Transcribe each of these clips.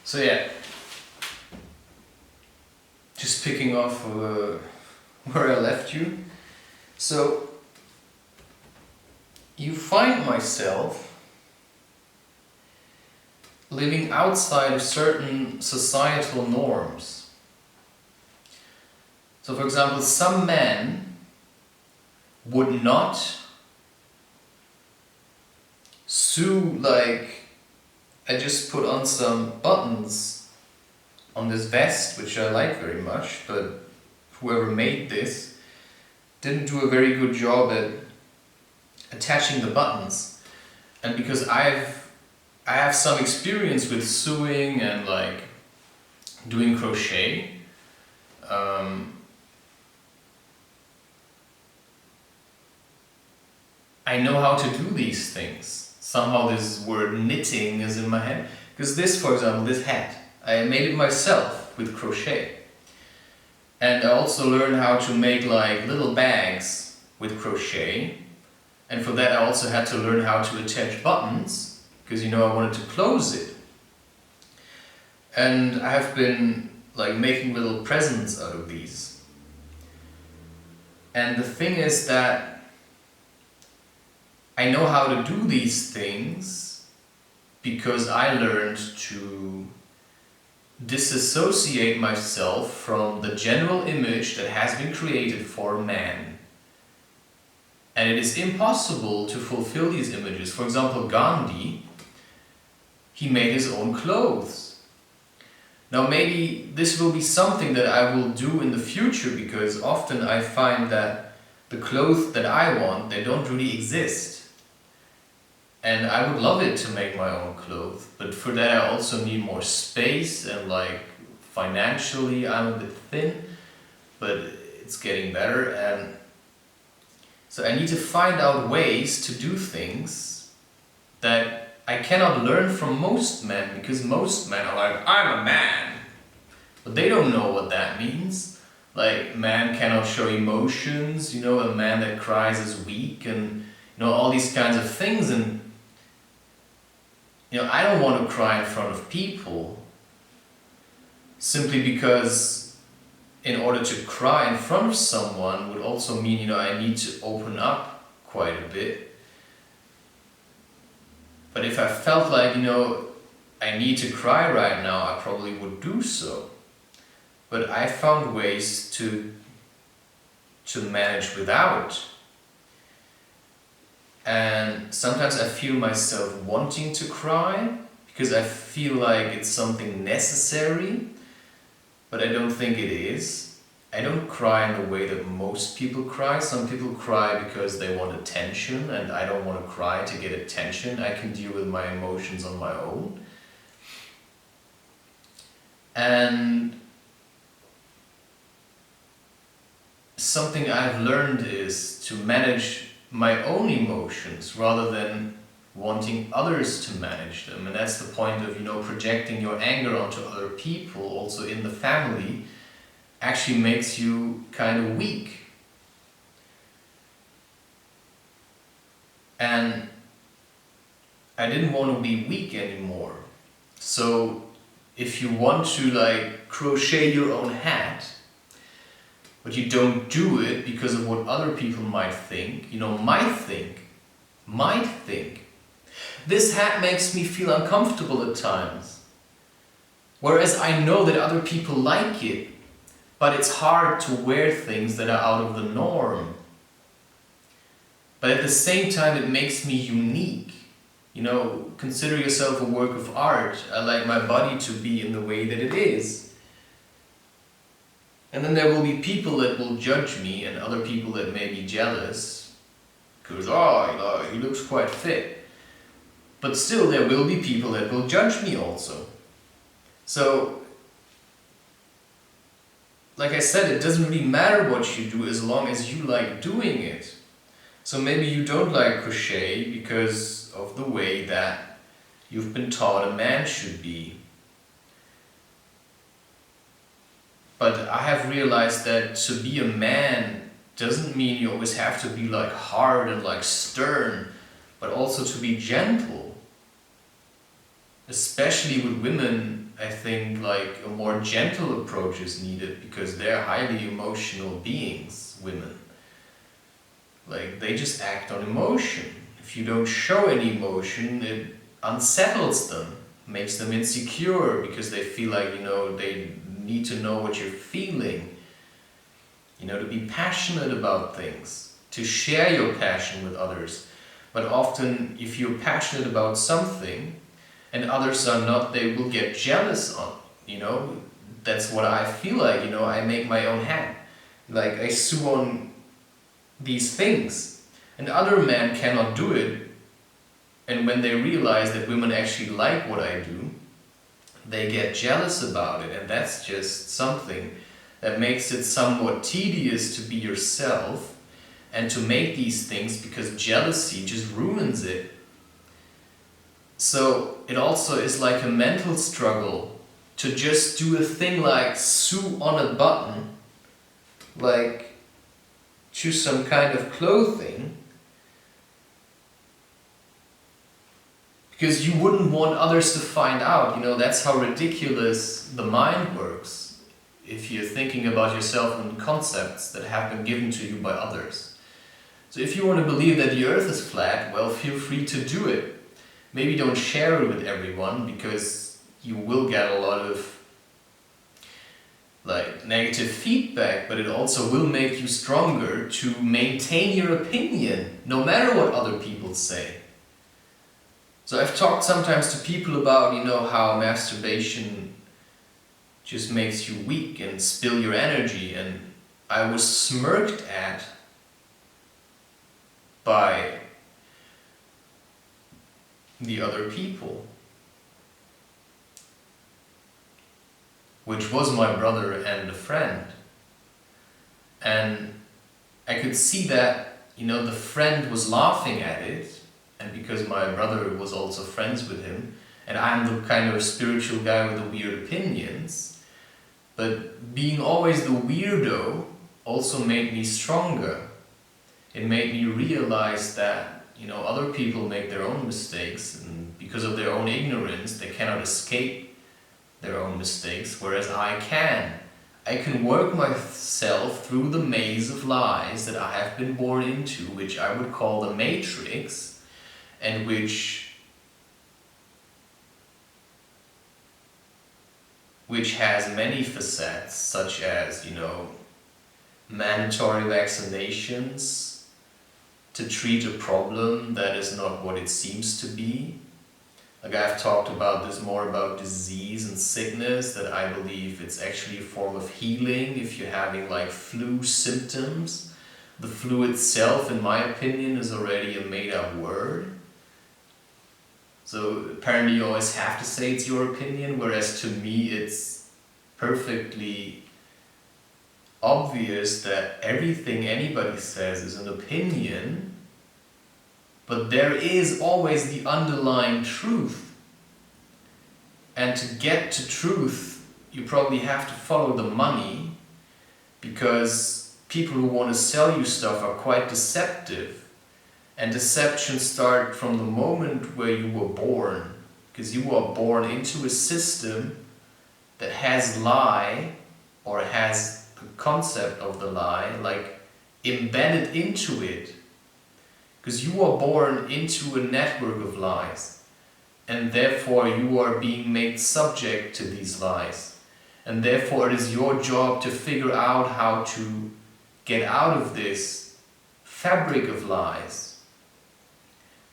So yeah, just picking off where I left you. So you find myself living outside of certain societal norms. So for example, some men would not sew like, I just put on some buttons on this vest, which I like very much, but whoever made this didn't do a very good job at attaching the buttons. And because I have some experience with sewing and like doing crochet, I know how to do these things. Somehow this word knitting is in my head. Because this, for example, this hat, I made it myself with crochet. And I also learned how to make like little bags with crochet. And for that I also had to learn how to attach buttons, because I wanted to close it. And I have been like making little presents out of these. And the thing is that I know how to do these things because I learned to disassociate myself from the general image that has been created for man. And it is impossible to fulfill these images. For example, Gandhi, he made his own clothes. Now maybe this will be something that I will do in the future, because often I find that the clothes that I want, they don't really exist. And I would love it to make my own clothes, but for that I also need more space, and like financially I'm a bit thin, but it's getting better. And so I need to find out ways to do things that I cannot learn from most men, because most men are like, I'm a man, but they don't know what that means. Like, man cannot show emotions, a man that cries is weak, and all these kinds of things. And I don't want to cry in front of people, simply because in order to cry in front of someone would also mean, I need to open up quite a bit. But if I felt like, I need to cry right now, I probably would do so. But I found ways to manage without. And sometimes I feel myself wanting to cry because I feel like it's something necessary, but I don't think it is. I don't cry in the way that most people cry. Some people cry because they want attention, and I don't want to cry to get attention. I can deal with my emotions on my own. And something I've learned is to manage my own emotions rather than wanting others to manage them. And that's the point of, projecting your anger onto other people, also in the family, actually makes you kind of weak. And I didn't want to be weak anymore. So if you want to like crochet your own hat, but you don't do it because of what other people might think, might think, this hat makes me feel uncomfortable at times. Whereas I know that other people like it, but it's hard to wear things that are out of the norm. But at the same time, it makes me unique. Consider yourself a work of art. I like my body to be in the way that it is. And then there will be people that will judge me, and other people that may be jealous, because, he looks quite fit. But still, there will be people that will judge me also. So, like I said, it doesn't really matter what you do as long as you like doing it. So maybe you don't like crochet because of the way that you've been taught a man should be. But I have realized that to be a man doesn't mean you always have to be like hard and like stern, but also to be gentle. Especially with women, I think like a more gentle approach is needed, because they're highly emotional beings, women. Like, they just act on emotion. If you don't show any emotion, it unsettles them, makes them insecure, because they feel like, they need to know what you're feeling. To be passionate about things, to share your passion with others. But often, if you're passionate about something and others are not, they will get jealous on, That's what I feel like, I make my own hat. Like, I sue on these things, and other men cannot do it. And when they realize that women actually like what I do, they get jealous about it, and that's just something that makes it somewhat tedious to be yourself and to make these things, because jealousy just ruins it. So it also is like a mental struggle to just do a thing like sew on a button, like choose some kind of clothing, because you wouldn't want others to find out. That's how ridiculous the mind works. If you're thinking about yourself in concepts that have been given to you by others. So if you want to believe that the earth is flat, well, feel free to do it. Maybe don't share it with everyone, because you will get a lot of negative feedback, but it also will make you stronger to maintain your opinion, no matter what other people say. So I've talked sometimes to people about, how masturbation just makes you weak and spill your energy, and I was smirked at by the other people, which was my brother and a friend. And I could see that, the friend was laughing at it, and because my brother was also friends with him, and I'm the kind of spiritual guy with the weird opinions, but being always the weirdo also made me stronger. It made me realize that, other people make their own mistakes, and because of their own ignorance, they cannot escape their own mistakes, whereas I can. I can work myself through the maze of lies that I have been born into, which I would call the matrix, and which has many facets, such as, mandatory vaccinations to treat a problem that is not what it seems to be. Like, I've talked about this more about disease and sickness, that I believe it's actually a form of healing if you're having flu symptoms. The flu itself, in my opinion, is already a made-up word. So apparently you always have to say it's your opinion, whereas to me it's perfectly obvious that everything anybody says is an opinion, but there is always the underlying truth. And to get to truth, you probably have to follow the money, because people who want to sell you stuff are quite deceptive. And deception starts from the moment where you were born, because you are born into a system that has lie, or has the concept of the lie, embedded into it. Because you are born into a network of lies, and therefore you are being made subject to these lies. And therefore it is your job to figure out how to get out of this fabric of lies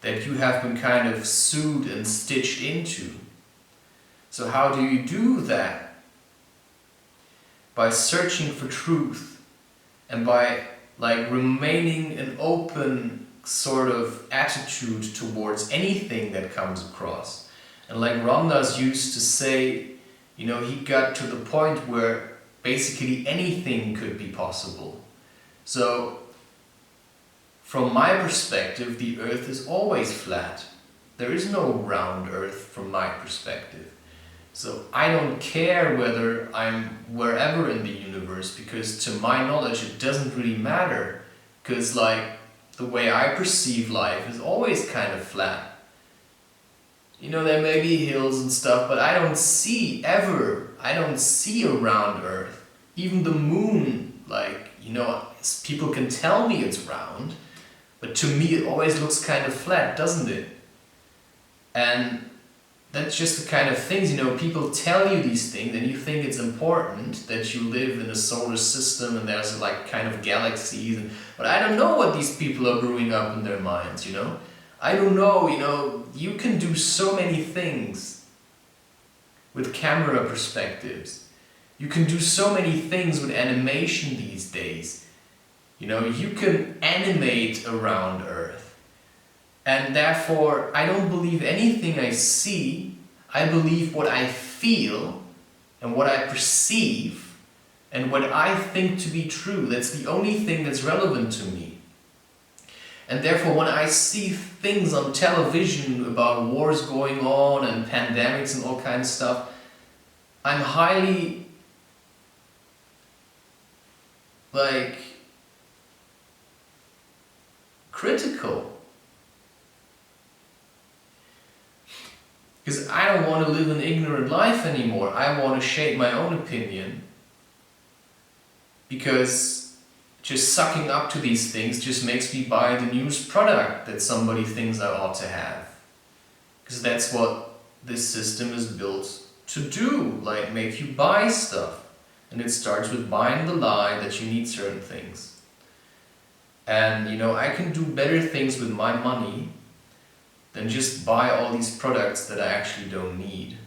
that you have been kind of sewed and stitched into. So how do you do that? By searching for truth, and by remaining an open sort of attitude towards anything that comes across. And like Ramdas used to say, he got to the point where basically anything could be possible. So from my perspective, the earth is always flat. There is no round earth from my perspective. So I don't care whether I'm wherever in the universe, because to my knowledge it doesn't really matter, because the way I perceive life is always kind of flat. You know, there may be hills and stuff, but I don't see around Earth. Even the moon, like, you know, people can tell me it's round, but to me it always looks kind of flat, doesn't it? And that's just the kind of things, you know, people tell you these things and you think it's important that you live in a solar system and there's like kind of galaxies, but I don't know what these people are brewing up in their minds, you know? I don't know, you know, you can do so many things with camera perspectives. You can do so many things with animation these days. You know, you can animate around Earth. And therefore, I don't believe anything I see. I believe what I feel and what I perceive and what I think to be true. That's the only thing that's relevant to me. And therefore, when I see things on television about wars going on and pandemics and all kinds of stuff, I'm highly, like, critical. Because I don't want to live an ignorant life anymore. I want to shape my own opinion. Because just sucking up to these things just makes me buy the newest product that somebody thinks I ought to have. Because that's what this system is built to do, like make you buy stuff. And it starts with buying the lie that you need certain things. And you know, I can do better things with my money than just buy all these products that I actually don't need.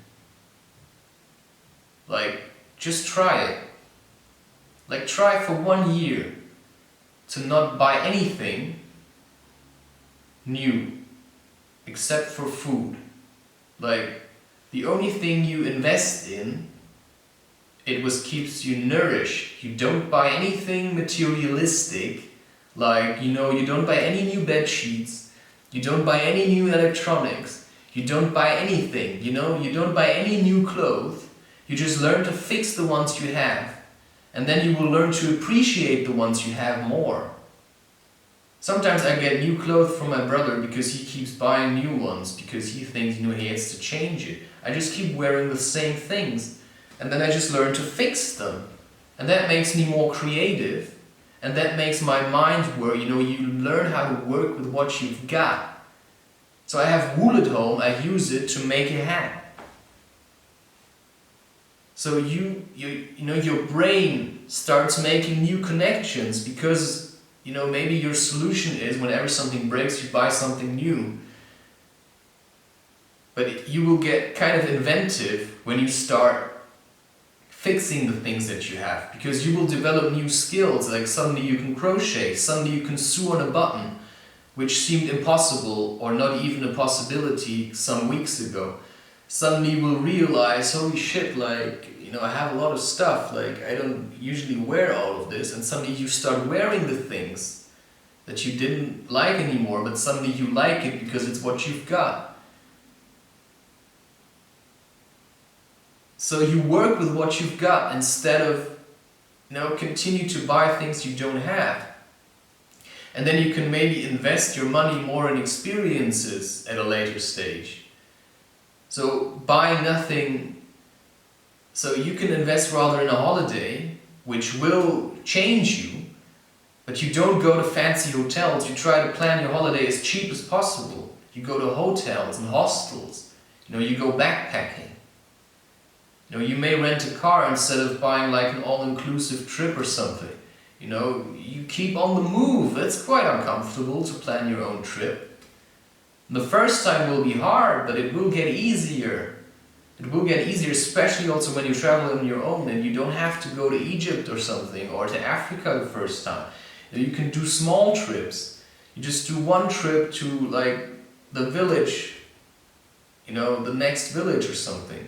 Like, just try it. Like, try for 1 year to not buy anything new except for food. Like, the only thing you invest in, it keeps you nourished. You don't buy anything materialistic, like, you know, you don't buy any new bed sheets, you don't buy any new electronics, you don't buy anything, you know, you don't buy any new clothes, you just learn to fix the ones you have. And then you will learn to appreciate the ones you have more. Sometimes I get new clothes from my brother because he keeps buying new ones, because he thinks, you know, he has to change it. I just keep wearing the same things, and then I just learn to fix them. And that makes me more creative, and that makes my mind work. You know, you learn how to work with what you've got. So I have wool at home, I use it to make a hat. So you know, your brain starts making new connections because, you know, maybe your solution is whenever something breaks, you buy something new. But you will get kind of inventive when you start fixing the things that you have, because you will develop new skills. Like suddenly you can crochet, suddenly you can sew on a button, which seemed impossible or not even a possibility some weeks ago. Suddenly you will realize, holy shit, like, you know, I have a lot of stuff, like I don't usually wear all of this, and suddenly you start wearing the things that you didn't like anymore, but suddenly you like it because it's what you've got. So you work with what you've got instead of, you know, continue to buy things you don't have. And then you can maybe invest your money more in experiences at a later stage. So buy nothing. So you can invest rather in a holiday, which will change you, but you don't go to fancy hotels. You try to plan your holiday as cheap as possible. You go to hotels and hostels. You know, you go backpacking. You know, you may rent a car instead of buying like an all-inclusive trip or something. You know, you keep on the move. It's quite uncomfortable to plan your own trip. The first time will be hard, but it will get easier. It will get easier, especially also when you travel on your own and you don't have to go to Egypt or something, or to Africa the first time. You know, you can do small trips. You just do one trip to like the village, you know, the next village or something.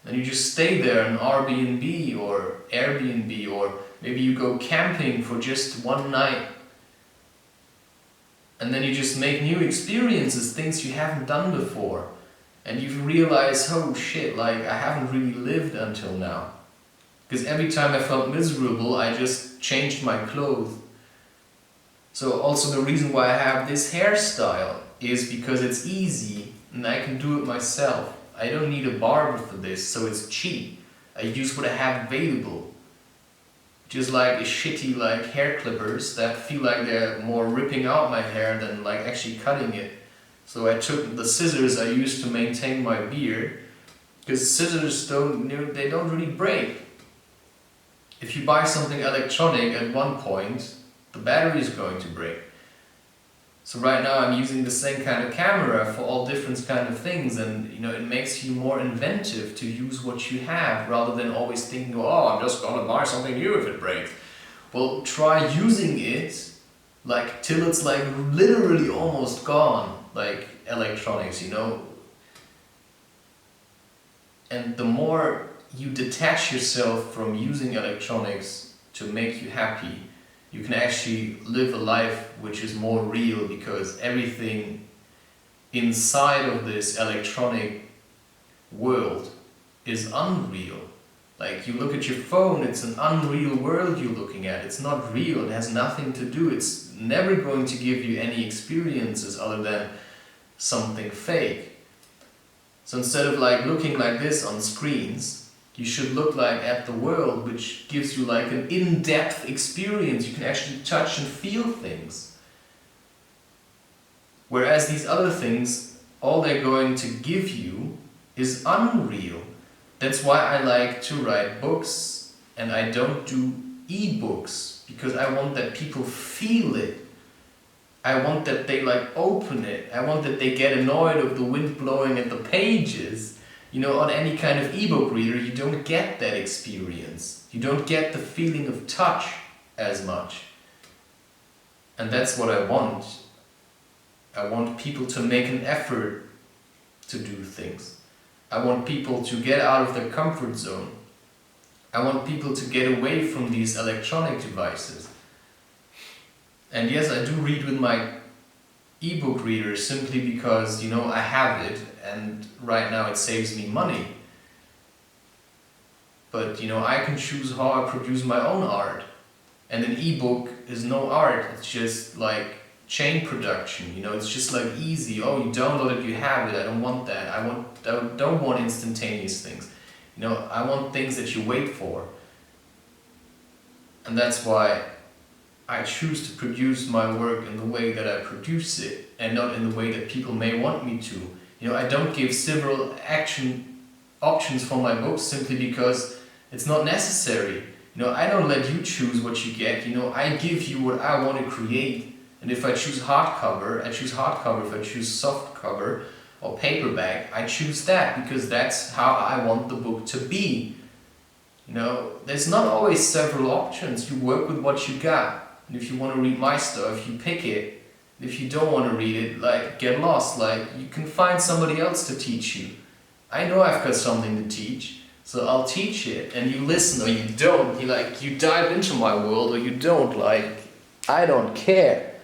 And you just stay there in Airbnb or Airbnb, or maybe you go camping for just one night. And then you just make new experiences, things you haven't done before. And you realize, oh shit, like I haven't really lived until now. Because every time I felt miserable, I just changed my clothes. So also the reason why I have this hairstyle is because it's easy and I can do it myself. I don't need a barber for this, so it's cheap. I use what I have available. Just like a shitty like hair clippers that feel like they're more ripping out my hair than like actually cutting it. So I took the scissors I used to maintain my beard, because scissors they don't really break. If you buy something electronic at one point, the battery is going to break. So right now I'm using the same kind of camera for all different kind of things, and it makes you more inventive to use what you have rather than always thinking, oh, I'm just gonna buy something new if it breaks. Well, try using it like till it's like literally almost gone, like electronics, And the more you detach yourself from using electronics to make you happy, you can actually live a life which is more real, because everything inside of this electronic world is unreal. Like you look at your phone, it's an unreal world you're looking at. It's not real, it has nothing to do. It's never going to give you any experiences other than something fake. So instead of like looking like this on screens, you should look like at the world, which gives you like an in-depth experience. You can actually touch and feel things. Whereas these other things, all they're going to give you is unreal. That's why I like to write books and I don't do e-books, because I want that people feel it. I want that they like open it. I want that they get annoyed of the wind blowing at the pages. On any kind of ebook reader, you don't get that experience. You don't get the feeling of touch as much. And that's what I want. I want people to make an effort to do things. I want people to get out of their comfort zone. I want people to get away from these electronic devices. And yes, I do read with my ebook reader simply because, I have it, and right now it saves me money. But, I can choose how I produce my own art. And an ebook is no art, it's just like chain production, it's just like easy. Oh, you download it, you have it, I don't want that. I don't want instantaneous things. I want things that you wait for. And that's why I choose to produce my work in the way that I produce it, and not in the way that people may want me to. I don't give several action options for my books simply because it's not necessary. I don't let you choose what you get. I give you what I want to create. And if I choose hardcover, I choose hardcover. If I choose soft cover or paperback, I choose that because that's how I want the book to be. There's not always several options. You work with what you got. And if you want to read my stuff, you pick it. If you don't want to read it, get lost. You can find somebody else to teach you. I know I've got something to teach, so I'll teach it. And you listen or you don't. You dive into my world or you don't. I don't care.